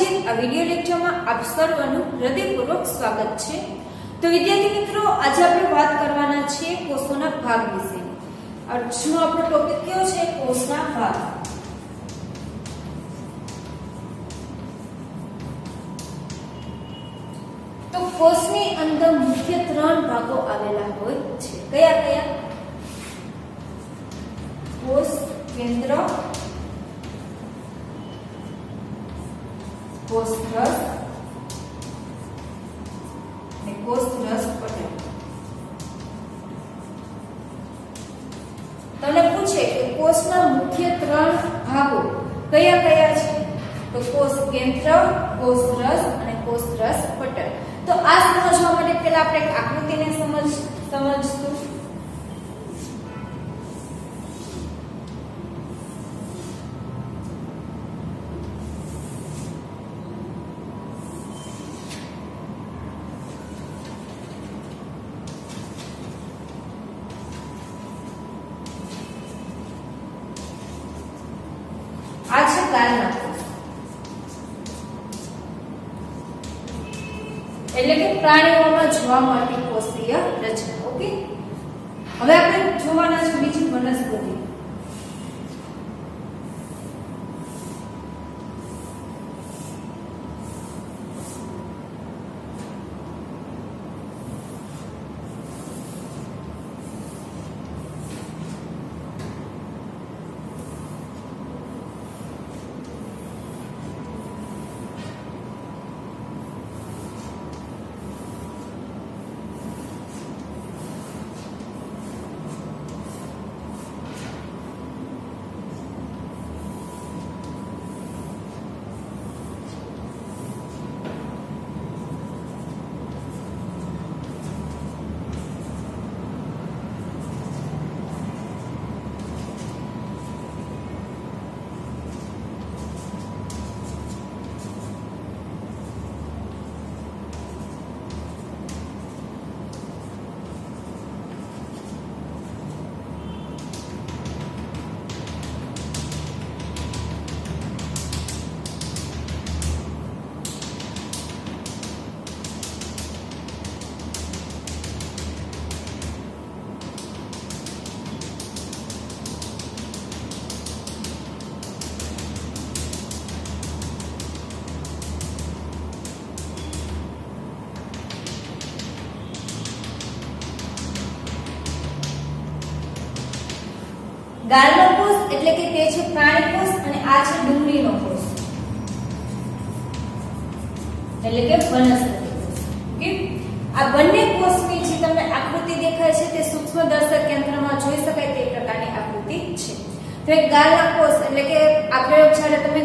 આયોજિત આ વિડિયો લેક્ચરમાં આપ સર્વનું હૃદયપૂર્વક સ્વાગત છે। તો વિદ્યાર્થી મિત્રો, આજે આપણે વાત કરવાના છીએ કોષોના ભાગ વિશે। આજનો આપણો ટોપિક કયો છે? કોષના ભાગ। તો કોષની અંદર મુખ્ય 3 ભાગો આવેલા હોય છે। કયા કયા? કોષ કેન્દ્ર, કોષરસ અને કોષરસ પટલ। તમને પૂછે કે કોષના મુખ્ય 3 ભાગો કયા કયા છે? તો કોષ કેન્દ્ર, કોષરસ અને કોષરસ પટલ। તો આ સમજવા માટે પહેલા આપણે એક આકૃતિને સમજશું। આ છે ગાલના કોષ, એટલે કે પ્રાણીઓમાં જોવા મળતી કોષીય રચના। ઓકે, હવે આપણે જોવાના છે બીજી વનસ્પતિ। ગાલનો કોષ એટલે કે તે છે પ્રાણી કોષ અને આ છે ડુંગળીનો કોષ એટલે કે વનસ્પતિ કોષ। ઓકે, આ બંને કોષની જે તમને આકૃતિ દેખાય છે તે સૂક્ષ્મદર્શક યંત્રમાં જોઈ શકાય તે પ્રકારની આકૃતિ છે। તો એક ગાલના કોષ એટલે કે આપણે જ્યારે તમે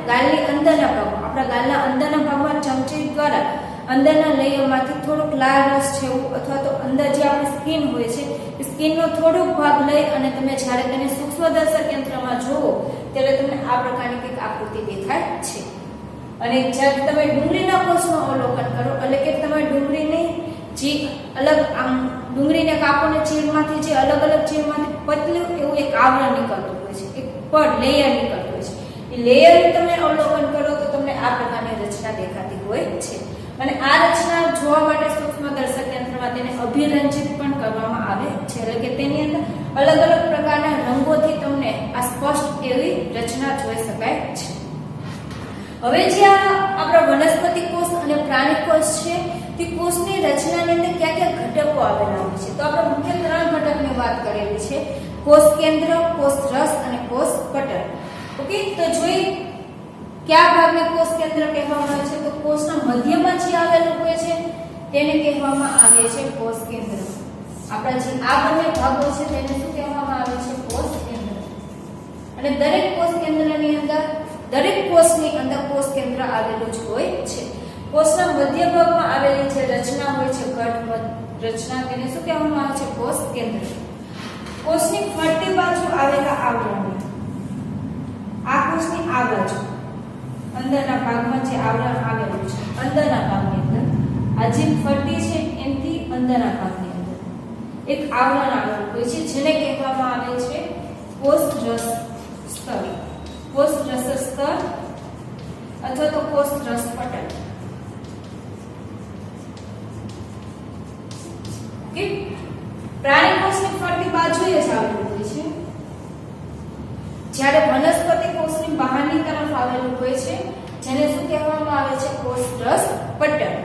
ગાલની અંદરના ભાગમાં, આપણા ગાલના અંદરના ભાગમાં ચમચી દ્વારા અંદરના લેયરમાંથી થોડોક લાલ રસ જેવું અથવા તો અંદર જે આપણી સ્કિન હોય છે એ સ્કિનનો થોડોક ભાગ લઈ અને તમે જ્યારે તેને સૂક્ષ્મદર્શક યંત્રમાં જોવો ત્યારે તમને આ પ્રકારની કંઈક આકૃતિ દેખાય છે। અને જ્યારે તમે ડુંગળીના કોષનું અવલોકન કરો એટલે કે તમે ડુંગળીની જે અલગ આમ ડુંગળીને કાપોને ચીરમાંથી જે અલગ અલગ ચીરમાંથી પતલું એવું એક આવરણ નીકળતું હોય છે, એક પડ લેયર નીકળતું હોય છે। એ લેયરનું તમે અવલોકન કરો તો તમને આ પ્રકારની રચના દેખાતી હોય છે। અને આ રચના જોવા માટે સૂક્ષ્મદર્શક યંત્રમાં તેને અભિરંજિત પણ કરવામાં આવે છે, એટલે કે તેની અંદર અલગ અલગ પ્રકારના રંગોથી તમને આ સ્પષ્ટ એવી રચના જોઈ શકાય છે। હવે જે આપણા વનસ્પતિ કોષ અને પ્રાણી કોષ છે તે કોષની રચનાની અંદર કયા કયા ઘટકો આવેલા હોય છે? તો આપણે મુખ્ય 3 ઘટકની વાત કરેલી છે: કોષ કેન્દ્ર, કોષ રસ અને કોષ પટલ। ઓકે, તો જોઈ કયા ભાગને કોષ કેન્દ્ર કહેવામાં આવે છે? તો કોષના મધ્યમાં જે આવેલું હોય છે તેને કહેવામાં આવે છે કોષ કેન્દ્ર। આપણા જે આ બંને ભાગો છે તેને શું કહેવામાં આવે છે? કોષ કેન્દ્ર। અને દરેક કોષ કેન્દ્રની અંદર, દરેક કોષની અંદર કોષ કેન્દ્ર આવેલું જ હોય છે। કોષના મધ્ય ભાગમાં આવેલી જે રચના હોય છે, ઘટ રચના, તેને શું કહેવામાં આવે છે? કોષ કેન્દ્ર। કોષની ફરતી બાજુ આવેલા આવરણ, આ કોષની આ બાજુ અંદરના ભાગમાં જે આવરણ આવેલું છે, અંદરના ભાગની અંદર આ જે ફરતી છે એનાથી અંદરના ભાગની અંદર એક આવરણ આવેલું હોય છે જેને કહેવામાં આવે છે કોષરસ સ્તર। કોષરસ સ્તર અથવા તો કોષરસ પટલ. ઓકે, પ્રાણી કોષની ફરતી બાજુએ જ આવેલું હોય છે, જ્યારે વનસ્પતિ કોષની બહારની તરફ આવેલું હોય છે, જેને શું કહેવામાં આવે છે? કોષરસ પટલ.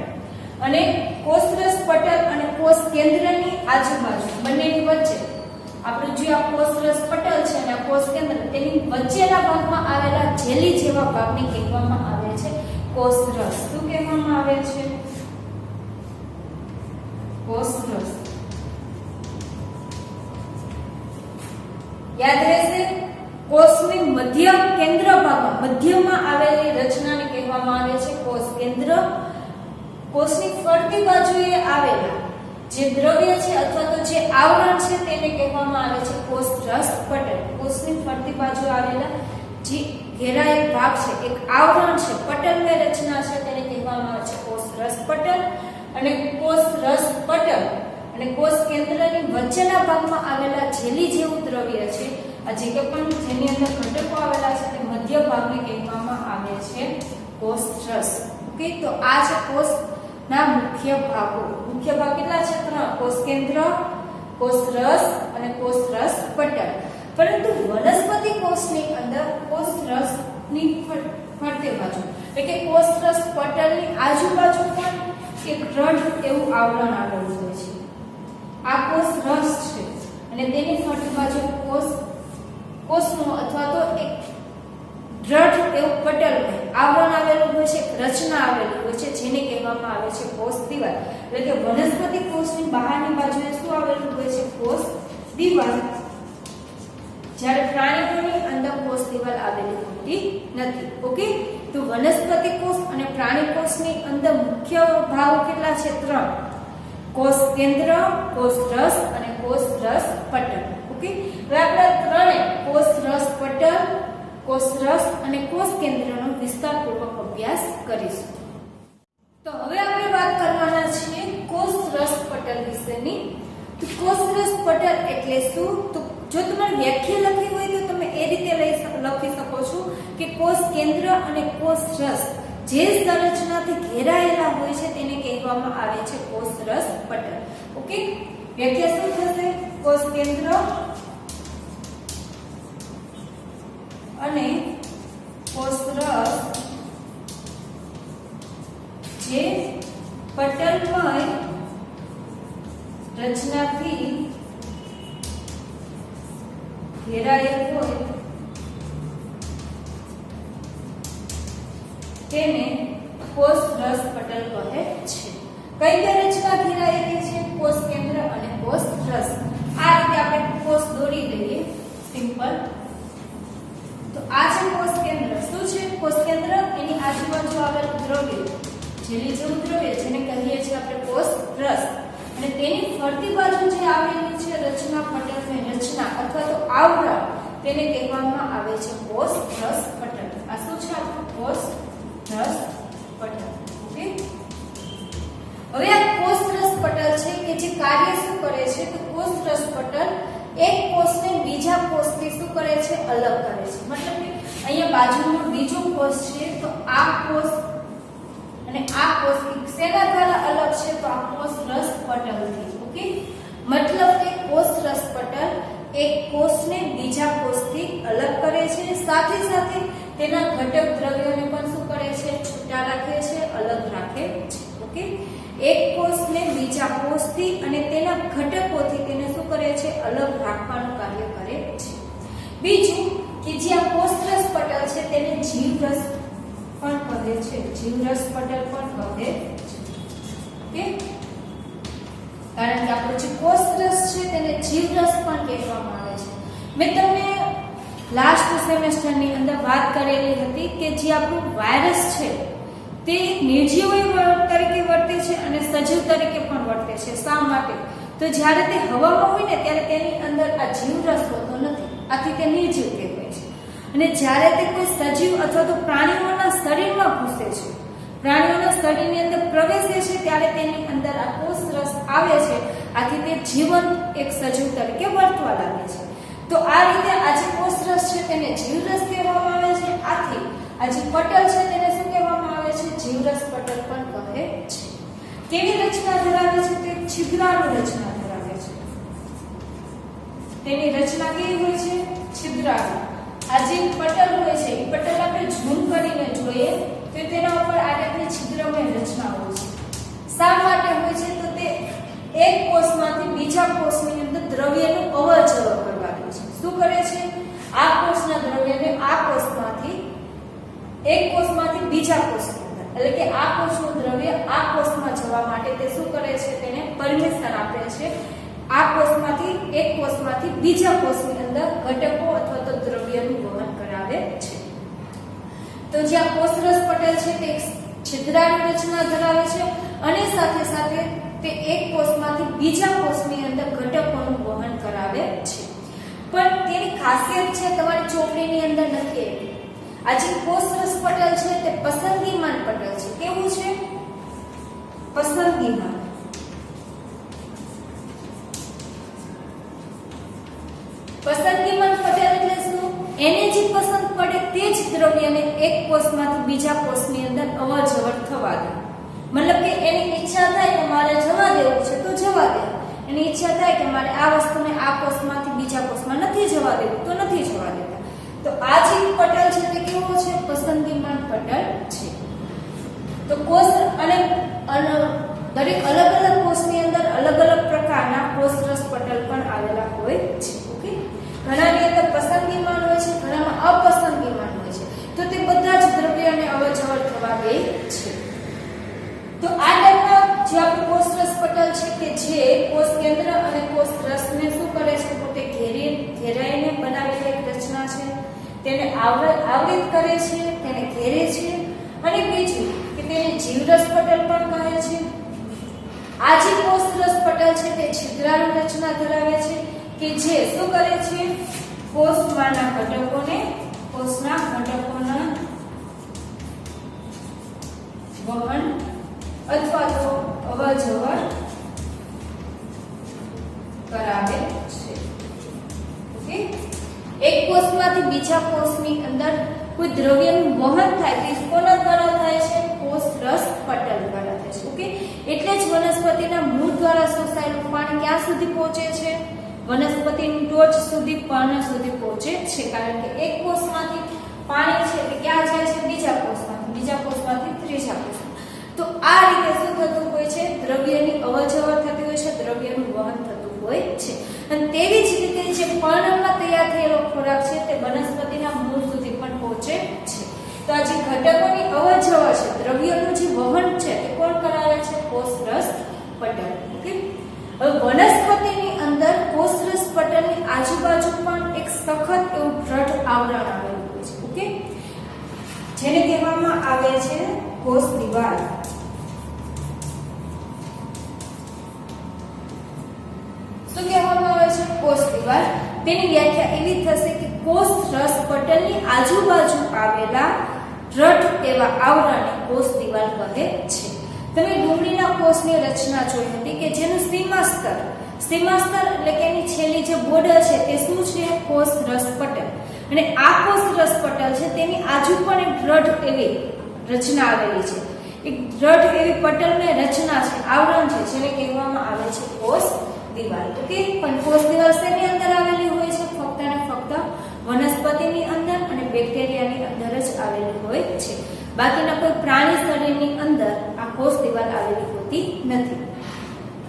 અને કોષરસ પટલ અને કોષ કેન્દ્રની આજુબાજુ બંનેની વચ્ચે આપણું જે આ કોષરસ પટલ છે અને આ કોષ કેન્દ્ર, તેની વચ્ચેના ભાગમાં આવેલા જેલી જેવા ભાગને કહેવામાં આવે છે કોષરસ. શું કહેવામાં આવે છે? કોષરસ. યાદ રહેશે, કોષની મધ્ય કેન્દ્ર ભાગમાં મધ્યમાં આવેલી રચનાને કહેવામાં આવે છે કોષ કેન્દ્ર. કોષની ફરતી બાજુએ આવેલા જે દ્રવ્ય છે અથવા તો જે આવરણ છે તેને કહેવામાં આવે છે કોષરસ પટલ. કોષની ફરતી બાજુ આવેલા જે ઘેરાયેલ ભાગ છે, એક આવરણ છે, પટલમય રચના છે, તેને કહેવામાં આવે છે કોષરસ પટલ. અને કોષરસ પટલ અને કોષ કેન્દ્રની વચ્ચેના ભાગમાં આવેલા જેલી જેવું દ્રવ્ય છે, આ જે કે પણ જેની અંદર ઘટકો આવેલા છે તે મધ્ય ભાગને કહેવામાં આવે છે કોષરસ. ઓકે, તો આ છે કોષના મુખ્ય ભાગો. મુખ્ય ભાગ કેટલા છે? 3. કોષ કેન્દ્ર, કોષરસ અને કોષરસ પટલ. પરંતુ વનસ્પતિ કોષની અંદર કોષરસની ફરતે બાજુ એટલે કે કોષરસ પટલની આજુબાજુ પણ એક દ્રઢ એવું આવરણ આવેલું હોય છે. આ કોષરસ છે અને તેની ફરતી બાજુ કોષનો અથવા તો એક દ્રઢ એવું પટલ આવરણ આવેલું હોય છે, રચના આવેલી હોય છે, જેને કહેવામાં આવે છે કોષ દિવાલ. એટલે કે વનસ્પતિ કોષની બહારની બાજુએ શું આવેલું હોય છે? કોષ દિવાલ. જ્યારે પ્રાણીઓની અંદર કોષ દિવાલ આવેલી હોતી નથી. ઓકે, તો વનસ્પતિ કોષ અને પ્રાણી કોષની અંદર મુખ્ય ભાગો કેટલા છે? 3. કોષ કેન્દ્ર, કોષરસ અને કોષરસ પટલ. ઓકે, હવે આપણે ત્રણે કોષરસ પટલ, કોષરસ અને કોષ કેન્દ્રનો વિસ્તારપૂર્વક અભ્યાસ કરીશું. તો હવે આપણે વાત કરવાના છીએ કોષરસ પટલ વિશેની. તો કોષરસ પટલ એટલે શું? તો જો તમારે વ્યાખ્યા લખી હોય તો તમે એ રીતે લખી શકો છો કે કોષ કેન્દ્ર અને કોષરસ જે સંરચનાથી ઘેરાયેલા હોય છે તેને કહેવામાં આવે છે કોષરસ પટલ. ઓકે, વ્યાખ્યા શું થશે? કોષ કેન્દ્ર અને કોષરસ જે પટલમય રચનાથી ઘેરાયેલ હોય તેને કોષરસ પટલ કહે છે. કઈ કઈ રચના ઘેરાયેલી છે? કોષ કેન્દ્ર અને કોષરસ. આ રીતે આપણે કોષ દોરી દઈએ સિમ્પલ. તો આ છે કોષ કેન્દ્ર. શું છે કોષ કેન્દ્ર? એની આજુબાજુ આવેલું દ્રવ્ય, જેલી જેવું દ્રવ્ય, જેને કહીએ છીએ આપણે કોષરસ. અને તેની ફરતી બાજુ જે આવેલી છે રચના, પટલની રચના અથવા તો આવરણ, તેને કહેવામાં આવે છે કોષરસ પટલ. આ શું છે? આપણું કોષરસ પટલ. ઓકે, હવે આ કોષરસ પટલ છે કે જે કાર્ય શું કરે છે? તો કોષરસ પટલ એક કોષને બીજા કોષથી શું કરે છે? અલગ કરે છે. મતલબ કે અહીંયા બાજુમાં બીજો કોષ છે, તો આ કોષ અને આ કોષ શેના દ્વારા અલગ છે? તો આ કોષરસ પટલથી. ઓકે, મતલબ કે કોષરસ પટલ એક કોષને બીજા કોષથી અલગ કરે છે, સાથે સાથે તેના ઘટક દ્રવ્યોને પણ શું કરે છે? છૂટા રાખે છે, અલગ રાખે છે. ઓકે, એક કોષને બીજા કોષથી અને તેના ઘટકોથી તેને શું કરે છે? અલગ રાખવાનું કાર્ય કરે છે. બીજું કે જે આ કોષરસ પટલ છે તેને જીવરસ પણ કહે છે. જીવરસ પટલ પણ કહે છે. ઓકે, કારણ કે આપણો જે કોષરસ છે તેને જીવરસ પણ કહેવામાં આવે છે. મેં તમને લાસ્ટ સેમેસ્ટરની અંદર વાત કરેલી હતી કે જે આપણું વાયરસ છે તે નિર્જીવ તરીકે વર્તે છે અને સજીવ તરીકે પણ વર્તે છે. શા માટે? તો જ્યારે તે હવામાં હોય ને ત્યારે તેની અંદર આ જીવરસ હોતો નથી, આથી તે નિર્જીવ કહેવાય છે. અને જ્યારે તે કોઈ સજીવ અથવા તો પ્રાણીઓના શરીરમાં ઘૂસે છે, પ્રાણીઓના શરીરની અંદર પ્રવેશે છે, ત્યારે તેની અંદર આ કોષરસ આવે છે, આથી તે જીવંત એક સજીવ તરીકે વર્તવા લાગે છે. તો આ રીતે આ જે કોષરસ છે તેને જીવરસ કહેવામાં આવે છે. આથી આ જે પટલ છે તેને શું કહેવામાં જીવરસ પટલ પણ કહે છે. કેવી રચના ધરાવે છે? તે છિદ્રાળુ રચના ધરાવે છે. તેની રચના કેવી હોય છે? છિદ્રાળુ. આ જે પટલ હોય છે એ પટલ આપણે ઝૂમ કરીને જોઈએ તો તેના ઉપર આ ટાઈપની છિદ્રમય રચના હોય છે. શા માટે હોય છે? તો તે એક કોષમાંથી બીજા કોષની અંદર દ્રવ્યનું અવર-જવર કરવાનું છે. શું કરે છે? આ કોષના દ્રવ્યને આ કોષમાંથી એક કોષમાંથી બીજા કોષની અંદર, એટલે કે આ કોષનું દ્રવ્ય આ કોષમાં જવા માટે તે શું કરે છે? તેને પરમિશન આપે છે. આ કોષમાંથી એક કોષમાંથી બીજા કોષની અંદર ઘટકો અથવા તો દ્રવ્યનું વહન કરાવે છે. તો જ્યાં કોષરસ પટલ છે તે છિદ્રાળુ રચના ધરાવે છે અને સાથે સાથે તે એક કોષમાંથી બીજા કોષની અંદર ઘટકોનું વહન કરાવે છે. પણ તેની ખાસિયત છે તમારી ચોપડીની અંદર નથી આવી. આ જે કોષરસ પટલ છે તે પસંદગીમાન પટલ છે. કેવું છે? પસંદગીમાન. પસંદગીમાન પટલ એટલે શું? એને જે પસંદ પડે તે જ દ્રવ્યને એક કોષમાંથી બીજા કોષની અંદર અવર-જવર થવા દે. મતલબ કે એની ઈચ્છા થાય કે મારે જવા દેવું છે તો જવા દે. એની ઈચ્છા થાય કે મારે આ વસ્તુને આ કોષમાંથી બીજા કોષમાં નથી જવા દેવું તો નથી જવા દેતા. તો આ જે પટલ છે તે કેવો છે? પસંદગીમાન પટલ છે. તો કોષ અને દરેક અલગ અલગ કોષની અંદર અલગ અલગ પ્રકારના કોષરસ પટલ પણ આવેલા હોય છે. ઓકે, ઘણાની અંદર પસંદગીમાન હોય છે, ઘણામાં અપસંદગીમાન હોય છે. તો તે બધા જ દ્રવ્યને અવર-જવર થવા દે છે. તો આ ટાઈપના જે આપણું કોષરસ પટલ છે કે જે કોષ કેન્દ્ર અને કોષરસને શું કરે છે? તો તે ઘેરાઈને બનાવેલી એક રચના છે. તેને આવૃત કરે છે, તેને ઘેરે છે. અને બીજું કે તેને જીવરસ પટલ પણ કહે છે. આ જે કોષરસ પટલ છે તે છિદ્રાળુ રચના ધરાવે છે કે જે શું કરે છે? કોષમાંના ઘટકોના વહન અથવા તો અવર-જવર કરાવે છે. ઓકે, એક કોષમાંથી બીજા કોષની અંદર કોઈ દ્રવ્યનું વહન થાય તે કોના દ્વારા થાય છે? કોષરસ પટલ દ્વારા થાય છે. ઓકે, એટલે જ વનસ્પતિના મૂળ દ્વારા શોષાયેલું પાણી ક્યાં સુધી પહોંચે છે? વનસ્પતિની ટોચ સુધી, પર્ણ સુધી પહોંચે છે. કારણ કે એક કોષમાંથી પાણી છે તે ક્યાં જાય છે? બીજા કોષમાંથી, બીજા કોષમાંથી ત્રીજા કોષમાં. તો આ રીતે શું થતું હોય છે? દ્રવ્યની અવર-જવર થતી હોય છે, દ્રવ્યનું વહન થતું હોય છે. અને તેવી જ રીતે જે પર્ણમાં તૈયાર થયેલો ખોરાક છે તે વનસ્પતિના મૂળ સુધી પણ પહોંચે છે. તો આ જે ઘટકોની અવર-જવર છે, દ્રવ્યનું જે વહન છે તે કોણ કરાવે છે? કોષરસ પટલ. ઓકે, હવે વનસ્પતિની અંદર કોષરસ પટલની આજુબાજુ પણ એક સખત એવું દ્રઢ આવરણ આવેલું હોય છે. ઓકે, જેને કહેવામાં આવે છે કોષ દિવાલ. શું કહેવામાં આવે છે? કોષ દિવાલ. તેની વ્યાખ્યા એવી થશે કે કોષરસ પટલની આજુબાજુ આવેલા દ્રઢ એવા આવરણને કોષ દિવાલ કહે છે. તમે ડુંગળીના કોષની રચના જોઈ હતી કે જેનું સીમાસ્તર એટલે કે એની છેલ્લી જે બોર્ડર છે તે શું છે? કોષરસ પટલ. અને આ કોષરસ પટલ છે તેની આજુ પણ એક દ્રઢ એવી રચના આવેલી છે. એક દ્રઢ એવી પટલની રચના છે, આવરણ છે, જેને કહેવામાં આવે છે કોષ દિવાલ. ઓકે, પણ કોષ દિવાલ શેની અંદર આવેલી હોય છે? ફક્ત અને ફક્ત વનસ્પતિની અંદર અને બેક્ટેરિયાની અંદર જ આવેલી હોય છે. બાકીના કોઈ પ્રાણી શરીરની અંદર આ કોષ દિવાલ આવેલી હોતી નથી.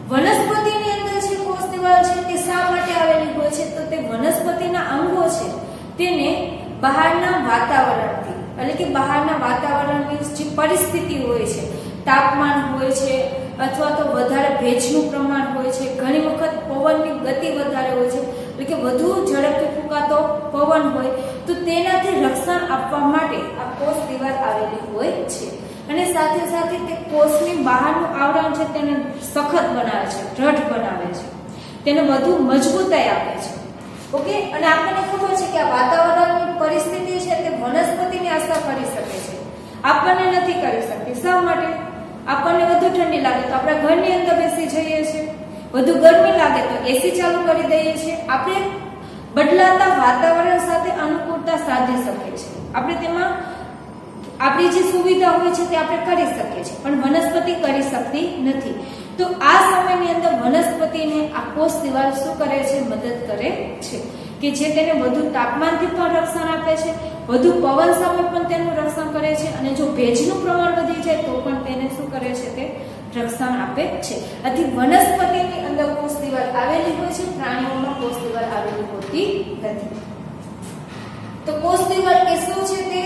વનસ્પતિની અંદર જે કોષ દિવાલ છે તે શા માટે આવેલી હોય છે? તો તે વનસ્પતિના અંગો છે તેને બહારના વાતાવરણથી, એટલે કે બહારના વાતાવરણની જે પરિસ્થિતિ હોય છે, તાપમાન હોય છે અથવા તો વધારે ભેજનું પ્રમાણ હોય છે, ઘણી વખત પવનની ગતિ વધારે હોય છે, એટલે કે વધુ ઝડપથી ફૂંકાતો પવન હોય તો તેનાથી રક્ષણ આપવા માટે આ કોષ દિવાલ આવેલી હોય છે. અને સાથે સાથે તે કોષની બહારનું આવરણ છે તેને સખત બનાવે છે, દ્રઢ બનાવે છે, તેને વધુ મજબૂતાઈ આપે છે. ઓકે, અને આપણને ખબર છે કે આ વાતાવરણની પરિસ્થિતિ છે તે વનસ્પતિની અસર કરી શકે છે, આપણને નથી કરી શકતી. શા માટે? આપણને વધુ ઠંડી લાગે તો આપણે ઘરની અંદર બેસી જઈએ છીએ, વધુ ગરમી લાગે તો એસી ચાલુ કરી દઈએ છીએ. આપણે બદલાતા વાતાવરણ સાથે અનુકૂળતા સાધી શકીએ છીએ, આપણે તેમાં આપણી જે સુવિધા હોય છે તે આપણે કરી શકીએ છીએ, પણ વનસ્પતિ કરી શકતી નથી. તો આ સમયની અંદર વનસ્પતિને આ કોષ દિવાલ શું કરે છે? મદદ કરે છે, કે જે તેને વધુ તાપમાનથી પણ રક્ષણ આપે છે, વધુ પવન સામે પણ તેનું રક્ષણ કરે છે, અને જો ભેજનું પ્રમાણ વધી જાય તો પણ તેને શું કરે છે? તે રક્ષણ આપે છે. આથી વનસ્પતિની અંદર કોષ દિવાલ આવેલી હોય છે, પ્રાણીઓમાં કોષ દિવાલ આવેલી હોતી નથી. તો કોષ દિવાલ એ શું છે? તે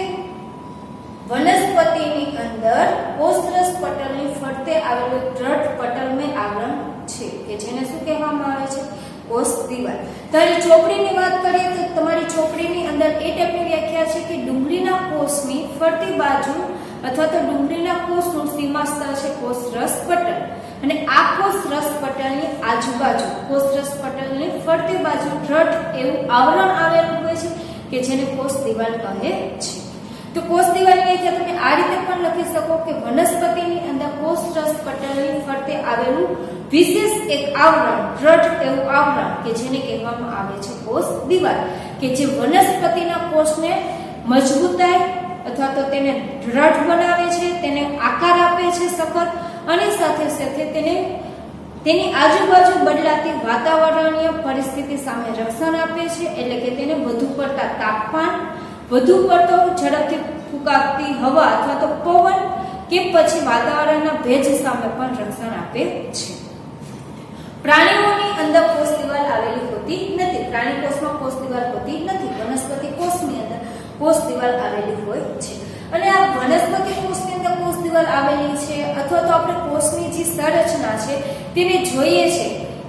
વનસ્પતિની અંદર કોષરસ પટલની ફરતે આવેલું દ્રઢ પટલમય આવરણ છે, કે જેને શું કહેવામાં આવે છે? કોષ દિવાલ. તમારી ચોપડીની વાત કરીએ તો તમારી ચોપડીની અંદર એ ટાઈપની વ્યાખ્યા છે કે ડુંગળીના કોષની ફરતી બાજુ અથવા તો ડુંગળીના કોષનું સીમાસ્તર છે કોષરસ પટલ, અને આ કોષરસ પટલની આજુબાજુ કોષરસ પટલની ફરતી બાજુ દ્રઢ એવું આવરણ આવેલું હોય છે, કે જેને કોષ દિવાલ કહે છે. તો કોષ દિવાલની વ્યાખ્યા તમે આ રીતે પણ લખી શકો કે વનસ્પતિની અંદર કોષરસ પટલની ફરતે આવેલું વિશેષ એક આવરણ, દ્રઢ એવું આવરણ, કે જેને કહેવામાં આવે છે કોષ દિવાલ, કે જે વનસ્પતિના કોષને મજબૂતાઈ અથવા તો તેને દ્રઢ બનાવે છે, તેને આકાર આપે છે સખત, અને સાથે સાથે તેને તેની આજુબાજુ બદલાતી વાતાવરણીય પરિસ્થિતિ સામે રક્ષણ આપે છે, એટલે કે તેને વધુ પડતા તાપમાન, વધુ પડતો ઝડપથી ફૂંકાતી હવા અથવા તો પવન કે પછી વાતાવરણના ભેજ સામે પણ રક્ષણ આપે છે. પ્રાણીઓની અંદર કોષ દિવાલ આવેલી હોતી નથી. પ્રાણી કોષમાં કોષ દિવાલ હોતી નથી. વનસ્પતિ કોષની અંદર કોષ દિવાલ આવેલી હોય છે. અને આ વનસ્પતિ કોષની અંદર કોષ દિવાલ આવેલી છે, અથવા તો આપણે કોષની જે સંરચના છે તેને જોઈએ છે,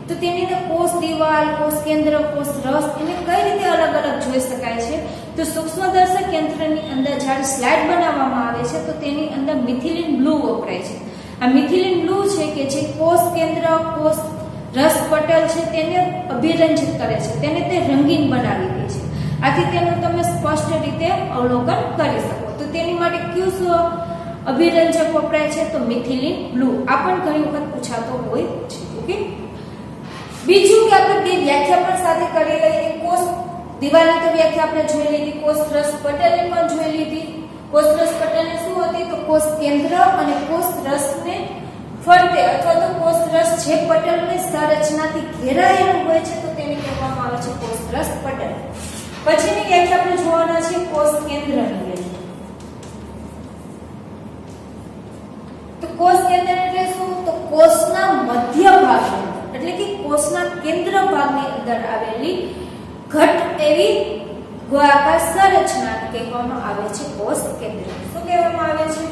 તો તેની અંદર કોષ દિવાલ, કોષ કેન્દ્ર, કોષ રસ એને કઈ રીતે અલગ અલગ જોઈ શકાય છે? તો સૂક્ષ્મદર્શક યંત્રની અંદર જ્યારે સ્લાઇડ બનાવવામાં આવે છે તો તેની અંદર મિથિલિન બ્લુ વપરાય છે. આ મિથિલિન બ્લુ છે કે જે કોષ કેન્દ્ર, કોષ રસ પટલ છે તેને અભિરંજિત કરે છે, તેને તે રંગીન બનાવી દે છે. આથી તેનું તમે સ્પષ્ટ રીતે અવલોકન કરી શકો. તો તેની માટે કયું અભિરંજક વપરાય છે? તો મિથિલિન બ્લુ. આ પણ ઘણી વખત પૂછાતો હોય છે. ઓકે, બીજું કે આપણે તે વ્યાખ્યા પણ સાથે કરી લઈએ. કોષ દિવાલની તો વ્યાખ્યા આપણે જોઈ લીધી, કોષ રસ પટલની પણ જોઈ લીધી. કોષ રસ પટલને શું હતી? તો કોષ કેન્દ્ર અને કોષ રસને ફરતે અથવા તો કોષ રસ જે પટલની સંરચનાથી ઘેરાયેલું હોય છે તો તેને કહેવામાં આવે છે કોષ રસ પટલ. પછીની વ્યાખ્યા આપણે જોવાના છે કોષ કેન્દ્રની વ્યાખ્યા. તો કોષ કેન્દ્ર એટલે શું? તો કોષના મધ્ય ભાગની એટલે કે કોષના કેન્દ્ર ભાગની અંદર આવેલી ઘટ એવી ગોળાકાર સંરચનાને કહેવામાં આવે છે કોષ કેન્દ્ર. શું કહેવામાં આવે છે?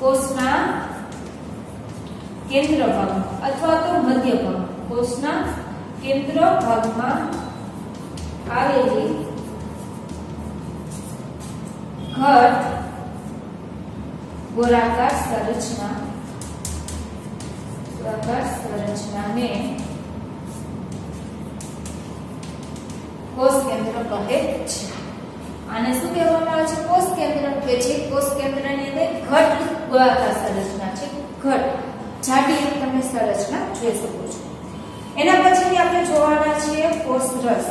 કોષના કેન્દ્ર ભાગ અથવા તો મધ્ય ભાગ. કોષના કેન્દ્ર ભાગમાં આવેલી ઘટ ગોળાકાર સંરચનાને કોષ કેન્દ્ર કહે છે. આને શું કહેવામાં આવે છે? કોષ કેન્દ્ર, કે જે કોષ કેન્દ્રની અંદર ઘટ ગોળાકાર સંરચના છે. ઘટ જાડી તમે સંરચના જોઈ શકો છો. એના પછી આપણે જોવાના છીએ કોષ રસ.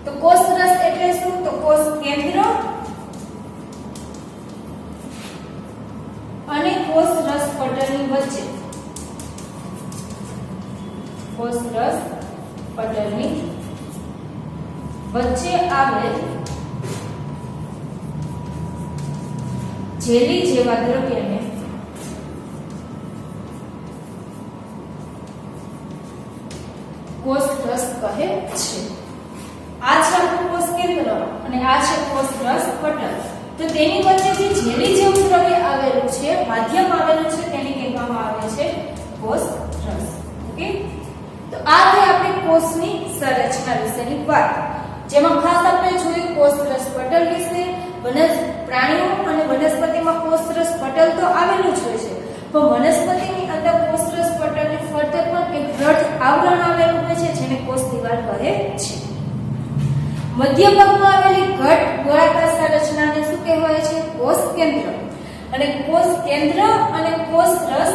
તો કોષ રસ એટલે શું? તો કોષ કેન્દ્ર અને કોષ રસ પટલની વચ્ચે, કોષ રસ પટલની વચ્ચે આવેલ જેલી જેવા દ્રવ્યને કોષ રસ કહે છે. આ છે આપણું કોષ કેન્દ્ર અને આ છે કોષ રસ પટલ. તો તેની વચ્ચે જે જેલી જેવું દ્રવ્ય આવેલું છે, માધ્યમ આવેલું છે, તેને કહેવામાં આવે છે કોષ રસ. ઓકે, તો આ છે આપણી કોષની સંરચના વિશેની વાત, જેમાં ખાસ આપણે જોયું કોષ રસ પટલ વિશે. પ્રાણીઓ અને વનસ્પતિમાં કોષ રસ પટલ તો આવેલું જ હોય છે, પણ વનસ્પતિની અંદર કોષ રસ પટલની ફરતે પણ એક દ્રઢ આવરણ આવેલું હોય છે, જેને કોષ દિવાલ કહે છે. મધ્ય ભાગમાં આવેલી ઘટ ગોળાકાર સંરચનાને શું કહેવાય છે? કોષ કેન્દ્ર. અને કોષ કેન્દ્ર અને કોષ રસ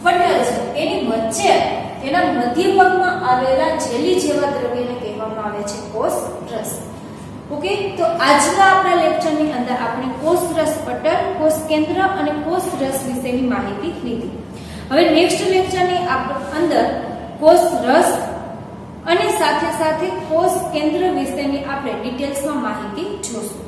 પટલ છે એની વચ્ચે તેના મધ્ય ભાગમાં આવેલા જેલી જેવા દ્રવ્યને કહેવામાં આવે છે કોષ રસ. ઓકે, તો આજના આપણા લેક્ચરની અંદર આપણે કોષરસ પટલ, કોષ કેન્દ્ર અને કોષરસ વિશેની માહિતી લીધી. હવે નેક્સ્ટ લેક્ચરની અંદર કોષરસ અને સાથે સાથે કોષ કેન્દ્ર વિશેની આપણે ડિટેલ્સમાં માહિતી જોશું.